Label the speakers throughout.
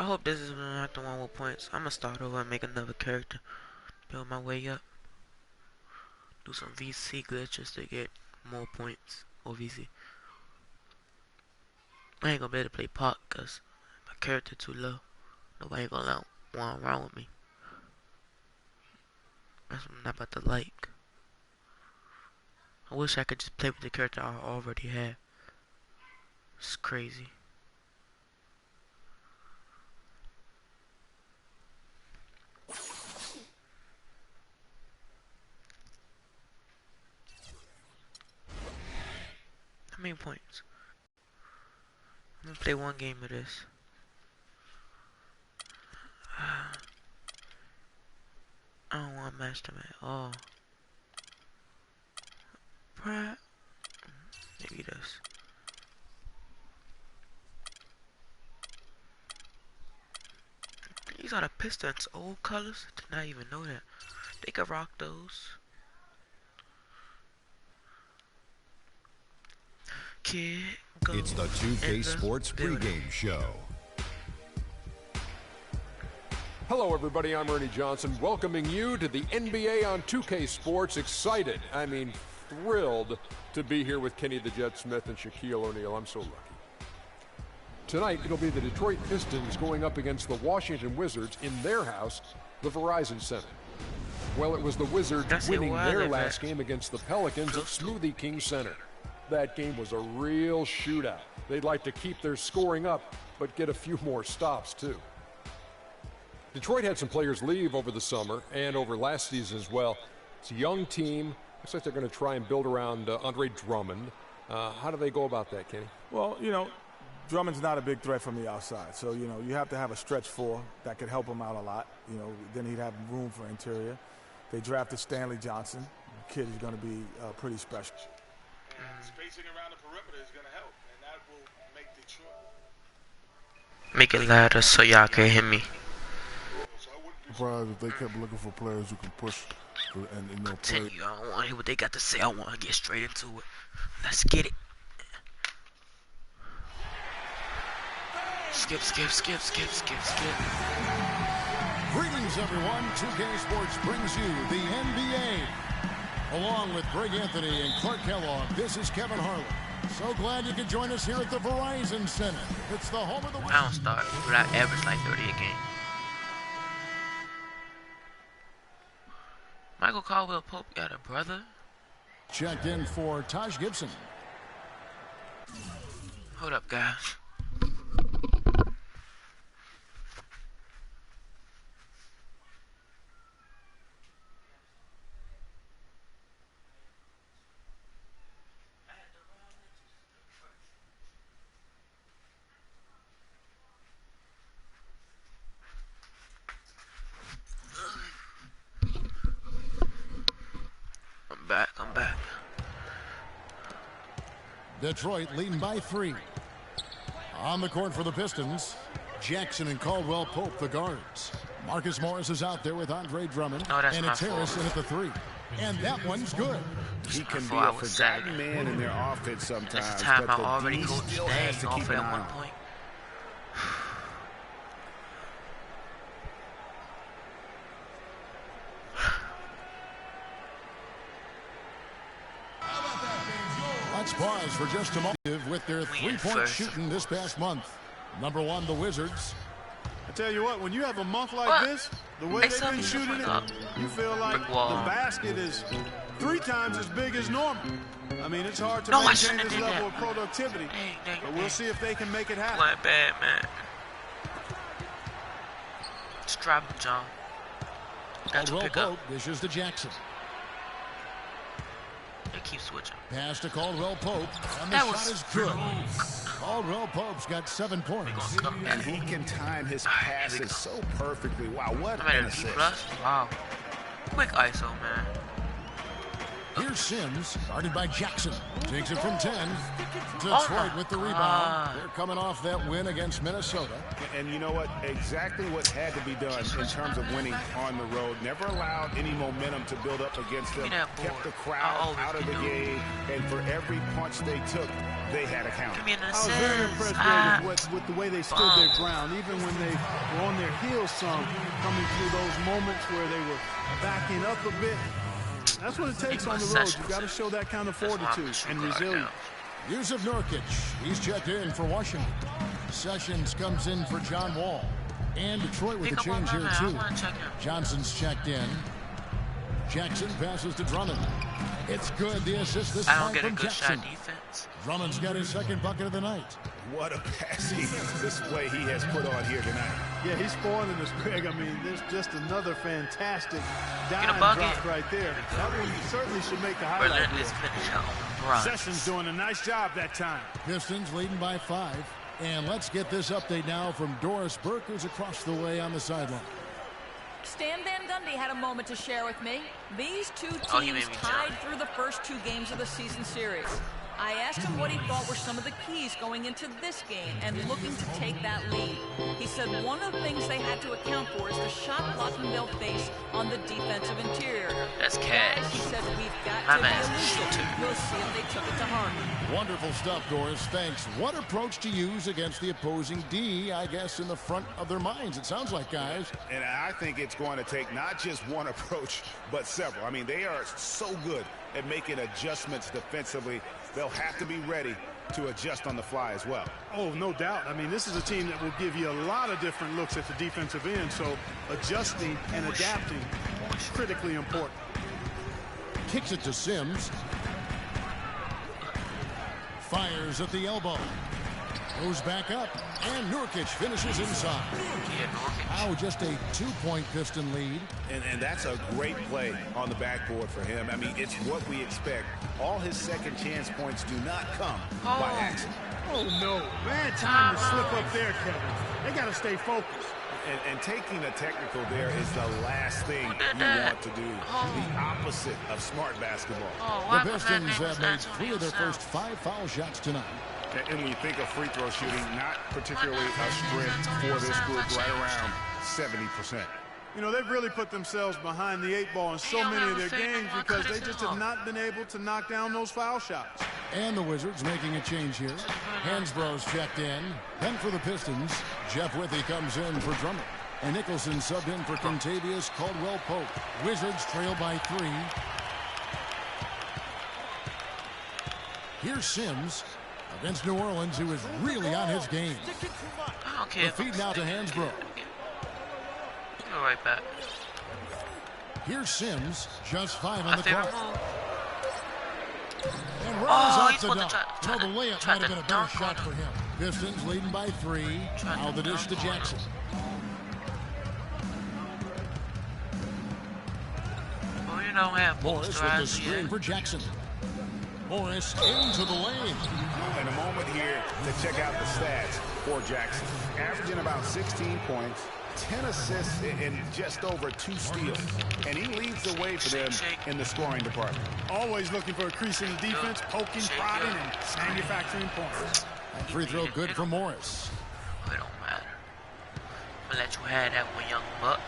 Speaker 1: hope this is not the one with points. I'm gonna start over and make another character. Build my way up. Do some VC glitches to get more points. Or VC. I ain't gonna be able to play pot because my character too low. Nobody gonna want around with me. That's what I'm not about to like. I wish I could just play with the character I already have. It's crazy. How many points? I'm gonna play one game of this. I don't want to match them at all. Right. Maybe this. These are the Pistons' old colors. Did not even know that. They could rock those. Kid,
Speaker 2: it's the 2K Sports pregame show.
Speaker 3: Hello, everybody. I'm Ernie Johnson, welcoming you to the NBA on 2K Sports. Excited, I mean thrilled to be here with Kenny the Jet Smith and Shaquille O'Neal. I'm so lucky. Tonight, it'll be the Detroit Pistons going up against the Washington Wizards in their house, the Verizon Center. Well, it was the Wizards winning their last game against the Pelicans at Smoothie King Center. That game was a real shootout. They'd like to keep their scoring up, but get a few more stops, too. Detroit had some players leave over the summer and over last season as well. It's a young team. Looks like they're going to try and build around Andre Drummond. How do they go about that, Kenny?
Speaker 4: Well, you know, Drummond's not a big threat from the outside. So, you know, you have to have a stretch four that could help him out a lot. You know, then he'd have room for interior. They drafted Stanley Johnson. The kid is going to be pretty special.
Speaker 5: And spacing around the perimeter is going to help, and that will make Detroit.
Speaker 1: Make it louder so y'all can hear me.
Speaker 6: Surprised if they kept looking for players who can push and you know, play.
Speaker 1: I don't want to hear what they got to say. I want to get straight into it. Let's get it. Skip.
Speaker 7: Greetings, everyone. 2K Sports brings you the NBA. Along with Greg Anthony and Clark Kellogg, this is Kevin Harlan. So glad you could join us here at the Verizon Center. It's the home of the West.
Speaker 1: I don't start, but I average like 30 a game. Michael Caldwell-Pope got a brother.
Speaker 7: Checked in for Taj Gibson.
Speaker 1: Hold up, guys. I'm back.
Speaker 7: Detroit leading by 3. On the court for the Pistons, Jackson and Caldwell-Pope, the guards. Marcus Morris is out there with Andre Drummond.
Speaker 1: And
Speaker 7: it's Harrison at the 3. And that one's good.
Speaker 8: He can be a forgotten man in their offense sometimes.
Speaker 1: This time
Speaker 8: but
Speaker 1: I already
Speaker 8: D
Speaker 1: coached
Speaker 8: still
Speaker 1: today
Speaker 8: has to
Speaker 1: off
Speaker 8: keep
Speaker 1: at
Speaker 8: an eye
Speaker 1: 1
Speaker 8: on.
Speaker 1: point.
Speaker 7: Let's pause for just a moment with their 3-point shooting this past month. Number 1, the Wizards.
Speaker 4: I tell you what, when you have a month like this, the way they've been shooting it, you feel like the basket is 3 times as big as normal. I mean, it's hard to maintain this level of productivity, but we'll see if they can make it happen.
Speaker 1: Not bad, man. Just drop it, John.
Speaker 7: Caldwell-Pope dishes to Jackson.
Speaker 1: They keep switching.
Speaker 7: Pass to Caldwell-Pope, and the shot is good. Caldwell-Pope's got 7 points.
Speaker 8: And he can time his passes so perfectly. Wow, what an assist.
Speaker 1: Wow. Quick ISO, man.
Speaker 7: Here's Here's Sims, guarded by Jackson. Takes it from 10. Detroit with the rebound. They're coming off that win against Minnesota.
Speaker 8: And you know what? Exactly what had to be done in terms of winning on the road. Never allowed any momentum to build up against them. Kept the crowd out of the game. And for every punch they took, they had a counter.
Speaker 4: I was very impressed with the way they stood their ground, even when they were on their heels some, coming through those moments where they were backing up a bit. That's what it takes on the road. You've got to show that kind of fortitude and resilience.
Speaker 7: Yusuf Nurkic, he's checked in for Washington. Sessions comes in for John Wall. And Detroit with a change here, too. Johnson's checked in. Jackson passes to Drummond. It's good. The assist this time from Jackson. Drummond's got his second bucket of the night.
Speaker 8: What a passing display he has put on here tonight.
Speaker 4: Yeah, he's spoiling us, Greg. I mean, there's just another fantastic dime drop right there. That one certainly should make the highlight reel.
Speaker 5: Sessions doing a nice job that time.
Speaker 7: Pistons leading by 5. And let's get this update now from Doris Burke, who's across the way on the sideline.
Speaker 9: Stan Van Gundy had a moment to share with me. These two teams tied through the first 2 games of the season series. I asked him what he thought were some of the keys going into this game and looking to take that lead. He said one of the things they had to account for is the shot blocking they'll face on the defensive interior.
Speaker 1: That's cash.
Speaker 9: He said we've got to be elusive. We'll see if they took it to heart.
Speaker 7: Wonderful stuff, Doris. Thanks. What approach to use against the opposing D, I guess, in the front of their minds, it sounds like, guys.
Speaker 8: And I think it's going to take not just one approach, but several. I mean, they are so good at making adjustments defensively. They'll have to be ready to adjust on the fly as well.
Speaker 4: Oh, no doubt. I mean, this is a team that will give you a lot of different looks at the defensive end, so adjusting and adapting is critically important.
Speaker 7: Kicks it to Sims. Fires at the elbow. Goes back up, and Nurkic finishes inside. Now just a 2-point Piston lead.
Speaker 8: And that's a great play on the backboard for him. I mean, it's what we expect. All his second chance points do not come by accident.
Speaker 4: Oh, no. Bad time to slip up there, Kevin. They got to stay focused.
Speaker 8: And taking a technical there is the last thing you want to do. The opposite of smart basketball.
Speaker 7: The Pistons have made 3 of their first 5 foul shots tonight.
Speaker 8: And when you think of free throw shooting, not particularly a strength for this group, right around 70%.
Speaker 4: You know, they've really put themselves behind the 8 ball in so many of their games because they just have not been able to knock down those foul shots.
Speaker 7: And the Wizards making a change here. Hansbrough's checked in. Then for the Pistons, Jeff Withey comes in for Drummond. And Nicholson subbed in for Contavious Caldwell-Pope. Wizards trail by 3. Here's Sims against New Orleans, who is really on his game. The feed now to Hansbrough.
Speaker 1: Go right back.
Speaker 7: Here's Sims, just 5 on the clock. And runs out to dunk. The layup might have been a better shot for him. Pistons leading by 3. Now the dish to Jackson.
Speaker 1: Oh, you don't have
Speaker 7: Morris with the screen for Jackson. Morris into the lane.
Speaker 8: And a moment here to check out the stats for Jackson. Averaging about 16 points, 10 assists, and just over 2 steals. And he leads the way for them in the scoring department.
Speaker 4: Always looking for a crease in the defense, poking, prodding, and manufacturing points.
Speaker 7: And free throw good for Morris.
Speaker 1: It don't matter. I'm going to let you have that one, young buck.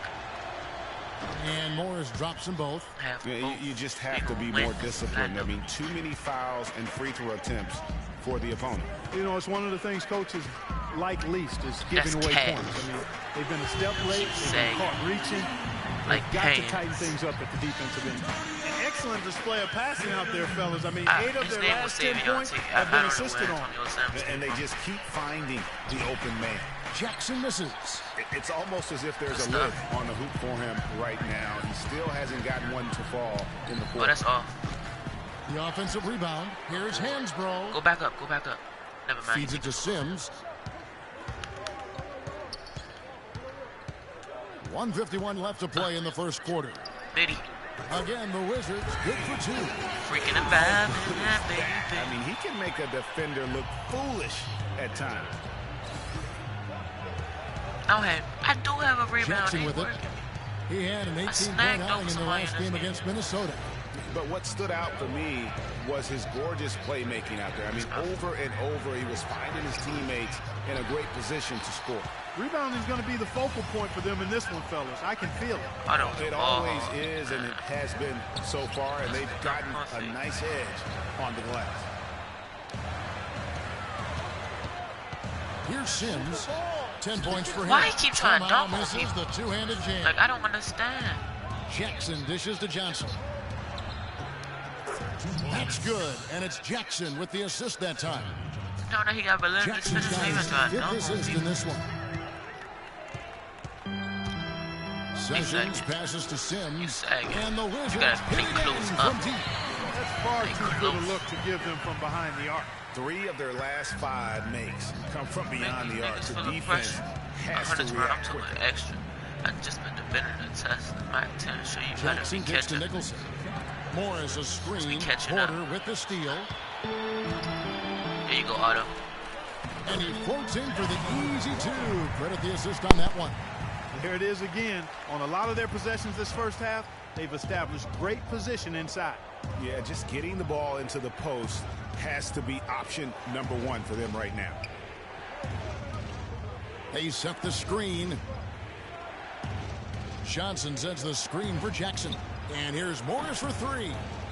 Speaker 7: And Morris drops them both.
Speaker 8: You just have to be more disciplined. I mean, too many fouls and free throw attempts for the opponent.
Speaker 4: You know, it's one of the things coaches like least is giving away points. I mean, they've been a step late. They've been caught reaching. They've got to tighten things up at the defensive end. An excellent display of passing out there, fellas. I mean, 8 of their last 10 points have been assisted on.
Speaker 8: And they just keep finding the open man.
Speaker 7: Jackson misses.
Speaker 8: It's almost as if there's a lid on the hoop for him right now. He still hasn't gotten one to fall in the court.
Speaker 1: Oh, that's off.
Speaker 7: The offensive rebound. Here's Hansbrough.
Speaker 1: Go back up. Go back up. Never mind.
Speaker 7: Feeds it to Sims. 1:51 left to play in the first quarter.
Speaker 1: Biddy.
Speaker 7: Again, the Wizards good for 2.
Speaker 1: Freaking a bad, baby.
Speaker 8: I mean, he can make a defender look foolish at times.
Speaker 1: Okay, I do have a rebound.
Speaker 7: Jackson with it. He had an 18-point outing in the last game against Minnesota.
Speaker 8: But what stood out for me was his gorgeous playmaking out there. I mean, over and over, he was finding his teammates in a great position to score.
Speaker 4: Rebounding is going to be the focal point for them in this one, fellas. I can feel it.
Speaker 8: It always is, and it has been so far, and they've gotten a nice edge on the glass.
Speaker 7: Here's Sims. 10 points for him.
Speaker 1: Why he keep trying to dunk on
Speaker 7: misses the two-handed jam.
Speaker 1: Like, I don't understand.
Speaker 7: Jackson dishes to Johnson. That's good, and it's Jackson with the assist that time.
Speaker 1: No, he got Berlin.
Speaker 7: Jackson's got his 5th assist in this one. Sessions passes to Sims, and the Wizards hit it in from deep.
Speaker 4: That's far too good a look to give them from behind the arc.
Speaker 8: 3 of their last 5 makes come from beyond the arc. The defense has to react quickly.
Speaker 1: Extra. I just been defending the test. My attention show you better be
Speaker 7: Jackson gets to
Speaker 1: catching.
Speaker 7: Nicholson. Morris a screen.
Speaker 1: Catching
Speaker 7: Porter with the steal.
Speaker 1: There you go, Otto.
Speaker 7: And he floats in for the easy 2. Credit the assist on that one.
Speaker 4: Here it is again. On a lot of their possessions this first half, they've established great position inside.
Speaker 8: Yeah, just getting the ball into the post has to be option number 1 for them right now.
Speaker 7: They set the screen. Johnson sets the screen for Jackson. And here's Morris for 3.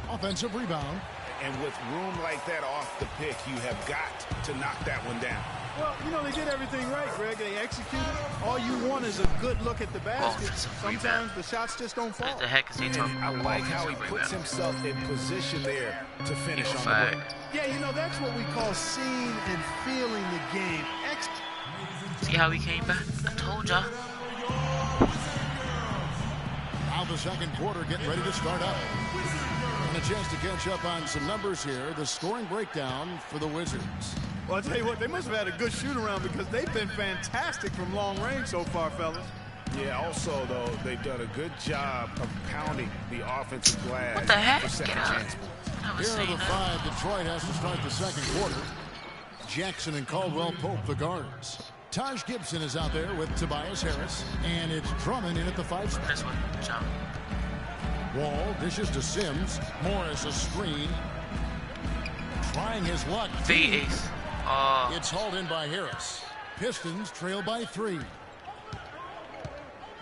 Speaker 7: Offensive rebound.
Speaker 8: And with room like that off the pick, you have got to knock that one down.
Speaker 4: Well, you know, they did everything right, Greg. They executed. All you want is a good look at the basket. Sometimes the shots just don't fall.
Speaker 1: What the heck is he talking about?
Speaker 8: I like how he puts himself in position there to finish on the break.
Speaker 4: Yeah, you know, that's what we call seeing and feeling the game.
Speaker 1: See how he came back? I told y'all.
Speaker 7: Now the second quarter getting ready to start up. And a chance to catch up on some numbers here. The scoring breakdown for the Wizards.
Speaker 4: Well, I'll tell you what, they must have had a good shoot-around because they've been fantastic from long range so far, fellas.
Speaker 8: Yeah, also, though, they've done a good job of pounding the offensive glass
Speaker 1: What the heck?
Speaker 8: for second chance points.
Speaker 7: Here are the 5 Detroit has to start the second quarter. Jackson and Caldwell Pope, the guards. Taj Gibson is out there with Tobias Harris. And it's Drummond in at the 5 spot.
Speaker 1: This one, John.
Speaker 7: Wall dishes to Sims. Morris a screen. Trying his luck.
Speaker 1: Fade ace.
Speaker 7: It's hauled in by Harris. Pistons trail by 3.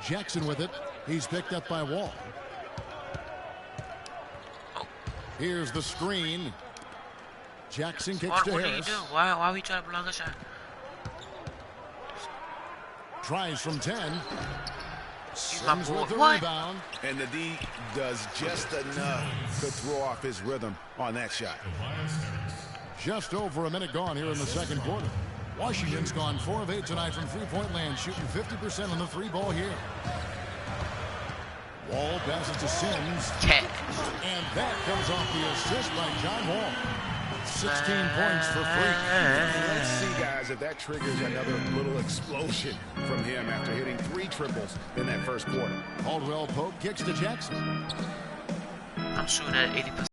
Speaker 7: Jackson with it. He's picked up by Wall. Here's the screen. Jackson kicks to
Speaker 1: What
Speaker 7: Harris.
Speaker 1: do you do? Why are we trying to block a shot?
Speaker 7: Tries from 10.
Speaker 1: my
Speaker 7: Sims
Speaker 1: boy.
Speaker 7: with the
Speaker 1: What?
Speaker 7: rebound.
Speaker 8: And the D does just enough to throw off his rhythm on that shot.
Speaker 7: Just over a minute gone here in the second quarter. Washington's gone 4 of 8 tonight from three-point land, shooting 50% on the 3-ball here. Wall passes to Sims. And that comes off the assist by John Wall. 16 points for free.
Speaker 8: Let's see, guys, if that triggers another little explosion from him after hitting 3 triples in that first quarter.
Speaker 7: Caldwell Pope kicks to Jackson.
Speaker 1: I'm shooting at 80%.